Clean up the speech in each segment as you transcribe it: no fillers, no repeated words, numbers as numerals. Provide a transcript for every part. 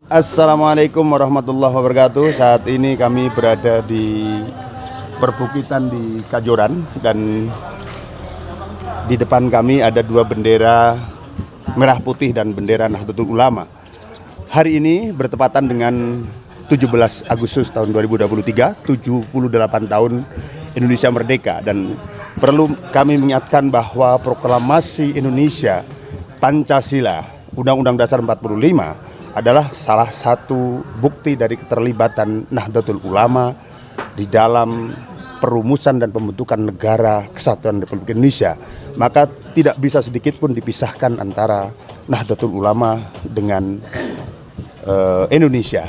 Assalamualaikum warahmatullahi wabarakatuh. Saat ini kami berada di perbukitan di Kajoran dan di depan kami ada dua bendera merah putih dan bendera Nahdlatul Ulama. Hari ini bertepatan dengan 17 Agustus tahun 2023, 78 tahun Indonesia merdeka, dan perlu kami mengingatkan bahwa proklamasi Indonesia Pancasila Undang-Undang Dasar 45 adalah salah satu bukti dari keterlibatan Nahdlatul Ulama di dalam perumusan dan pembentukan negara kesatuan Republik Indonesia. Maka tidak bisa sedikit pun dipisahkan antara Nahdlatul Ulama dengan Indonesia.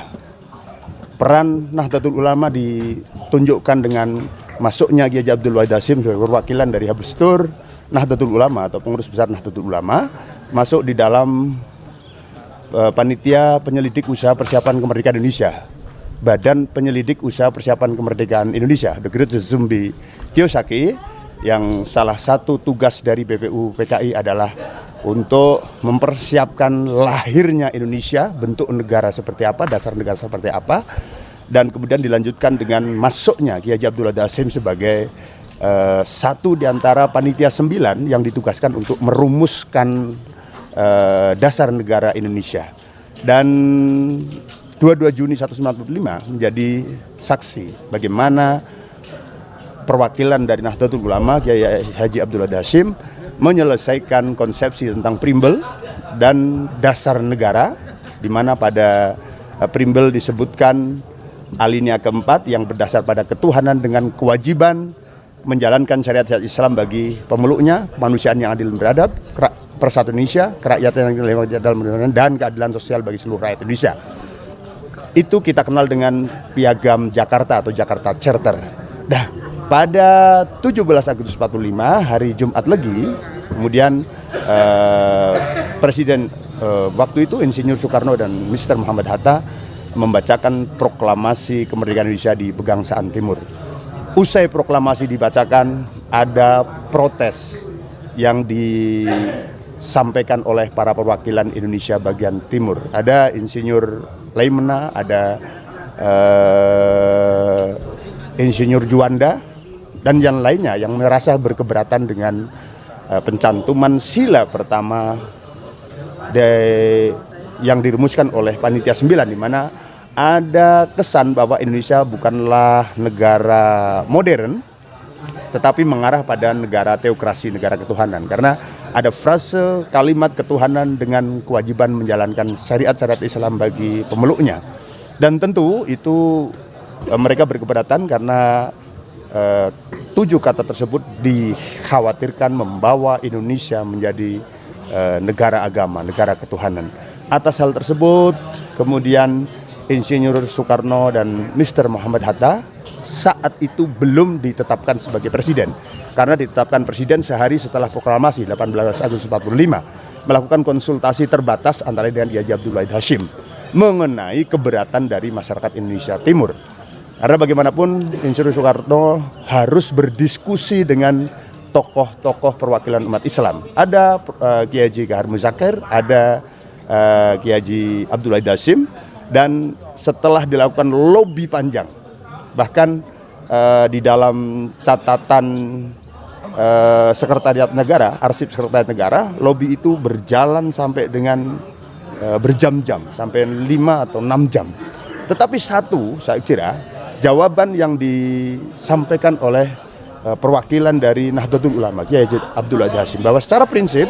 Peran Nahdlatul Ulama ditunjukkan dengan masuknya Kiai Haji Abdul Wahid Hasyim sebagai perwakilan dari Habstur Nahdlatul Ulama atau pengurus besar Nahdlatul Ulama masuk di dalam Panitia Penyelidik Usaha Persiapan Kemerdekaan Indonesia, Badan Penyelidik Usaha Persiapan Kemerdekaan Indonesia, The Great Zombie Kiyosaki, yang salah satu tugas dari BPU PKI adalah untuk mempersiapkan lahirnya Indonesia, bentuk negara seperti apa, dasar negara seperti apa, dan kemudian dilanjutkan dengan masuknya Kiai Haji Abdul Wahid Hasyim sebagai satu di antara panitia 9 yang ditugaskan untuk merumuskan dasar negara Indonesia. Dan 22 Juni 1945 menjadi saksi bagaimana perwakilan dari Nahdlatul Ulama Kiai Haji Abdul Wahid Hasyim menyelesaikan konsepsi tentang primbel dan dasar negara, di mana pada primbel disebutkan alinea keempat yang berdasar pada ketuhanan dengan kewajiban menjalankan syariat Islam bagi pemeluknya, kemanusiaan yang adil dan beradab, persatuan Indonesia, kerakyatan yang dalam dan keadilan sosial bagi seluruh rakyat Indonesia. Itu kita kenal dengan Piagam Jakarta atau Jakarta Charter. Nah, pada 17 Agustus 45, hari Jumat Legi, kemudian Presiden waktu itu Insinyur Soekarno dan Mr. Muhammad Hatta membacakan proklamasi kemerdekaan Indonesia di Pegangsaan Timur. Usai proklamasi dibacakan, ada protes yang disampaikan oleh para perwakilan Indonesia bagian timur. Ada Insinyur Laimena, ada Insinyur Juanda, dan yang lainnya yang merasa berkeberatan dengan pencantuman sila pertama yang dirumuskan oleh Panitia 9, di mana ada kesan bahwa Indonesia bukanlah negara modern, tetapi mengarah pada negara teokrasi, negara ketuhanan. Karena ada frase kalimat ketuhanan dengan kewajiban menjalankan syariat-syariat Islam bagi pemeluknya. Dan tentu itu mereka berkeberatan karena 7 kata tersebut dikhawatirkan membawa Indonesia menjadi negara agama, negara ketuhanan. Atas hal tersebut, kemudian Insinyur Soekarno dan Mr. Muhammad Hatta saat itu belum ditetapkan sebagai presiden, karena ditetapkan presiden sehari setelah proklamasi 18 Agustus 45, melakukan konsultasi terbatas antara dengan Kiai Haji Abdul Wahid Hasyim mengenai keberatan dari masyarakat Indonesia Timur. Karena bagaimanapun Insinyur Soekarno harus berdiskusi dengan tokoh-tokoh perwakilan umat Islam. Ada Kiai Haji Kahar Muzakir, ada Kiai Haji Abdul Wahid Hasyim, dan setelah dilakukan lobby panjang, bahkan di dalam catatan Sekretariat Negara, Arsip Sekretariat Negara, lobby itu berjalan sampai dengan berjam-jam, sampai 5 atau 6 jam. Tetapi satu, saya kira, jawaban yang disampaikan oleh perwakilan dari Nahdlatul Ulama, Kiai Haji Abdul Wahid Hasyim, bahwa secara prinsip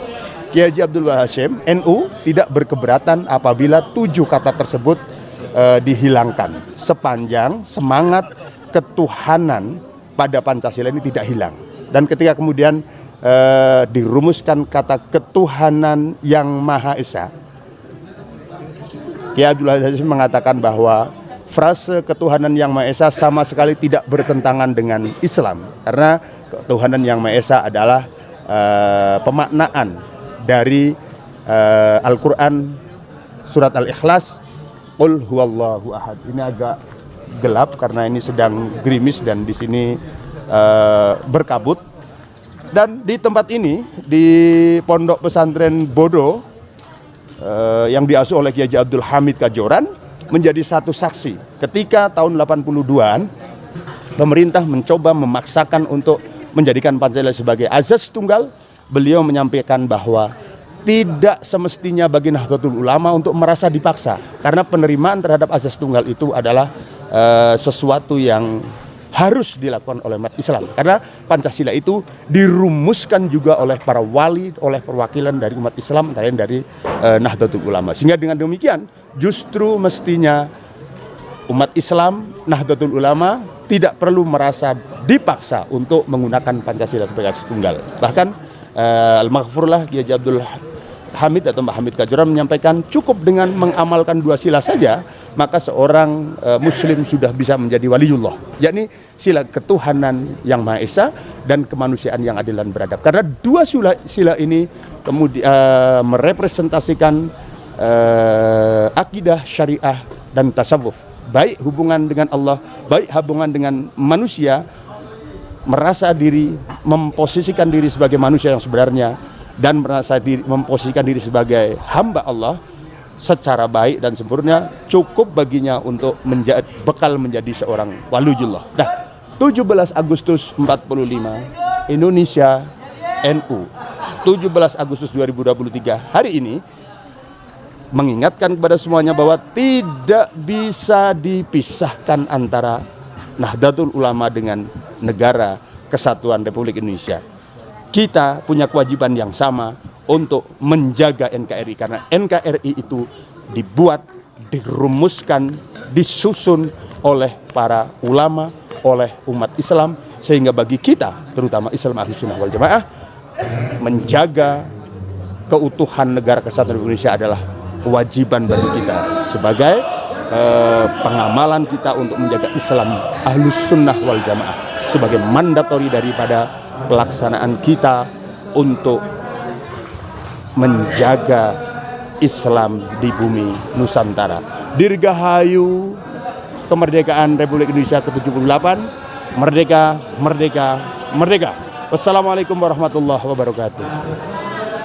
Kiai Haji Abdul Wahid Hasyim, NU, tidak berkeberatan apabila 7 kata tersebut dihilangkan, sepanjang semangat ketuhanan pada Pancasila ini tidak hilang. Dan ketika kemudian dirumuskan kata ketuhanan yang Maha Esa, Kiai Abdul Wahid Hasyim mengatakan bahwa frase ketuhanan yang Maha Esa sama sekali tidak bertentangan dengan Islam, karena ketuhanan yang Maha Esa adalah pemaknaan dari Al-Quran surat Al-Ikhlas, Qul huwallahu ahad. Ini agak gelap karena ini sedang gerimis dan di sini berkabut. Dan di tempat ini, di Pondok Pesantren Bodo, yang diasuh oleh Kiai Abdul Hamid Kajoran menjadi satu saksi ketika tahun 82-an pemerintah mencoba memaksakan untuk menjadikan Pancasila sebagai azas tunggal. Beliau menyampaikan bahwa tidak semestinya bagi Nahdlatul Ulama untuk merasa dipaksa, karena penerimaan terhadap azas tunggal itu adalah sesuatu yang harus dilakukan oleh umat Islam, karena Pancasila itu dirumuskan juga oleh para wali, oleh perwakilan dari umat Islam, dari Nahdlatul Ulama. Sehingga dengan demikian justru mestinya umat Islam, Nahdlatul Ulama tidak perlu merasa dipaksa untuk menggunakan Pancasila sebagai asas tunggal. Bahkan Al-Maghfurlah Kiai Abdul Hamid atau Mbah Hamid Kajoran menyampaikan cukup dengan mengamalkan 2 sila saja maka seorang muslim sudah bisa menjadi waliullah, yakni sila ketuhanan yang Maha Esa dan kemanusiaan yang adil dan beradab. Karena 2 sila ini kemudian merepresentasikan akidah, syariah dan tasawuf, baik hubungan dengan Allah, baik hubungan dengan manusia, merasa diri, memposisikan diri sebagai manusia yang sebenarnya, dan merasa diri, memposisikan diri sebagai hamba Allah secara baik dan sempurna, cukup baginya untuk bekal menjadi seorang waliullah. Nah, 17 Agustus 45 Indonesia NU, 17 Agustus 2023 hari ini mengingatkan kepada semuanya bahwa tidak bisa dipisahkan antara Nahdlatul Ulama dengan Negara Kesatuan Republik Indonesia. Kita punya kewajiban yang sama untuk menjaga NKRI, karena NKRI itu dibuat, dirumuskan, disusun oleh para ulama, oleh umat Islam, sehingga bagi kita, terutama Islam Ahlus Sunnah wal Jamaah, menjaga keutuhan Negara Kesatuan Republik Indonesia adalah kewajiban bagi kita sebagai pengamalan kita untuk menjaga Islam Ahlus Sunnah wal Jamaah sebagai mandatori daripada pelaksanaan kita untuk menjaga Islam di bumi Nusantara. Dirgahayu kemerdekaan Republik Indonesia ke-78. Merdeka, merdeka, merdeka. Wassalamualaikum warahmatullahi wabarakatuh.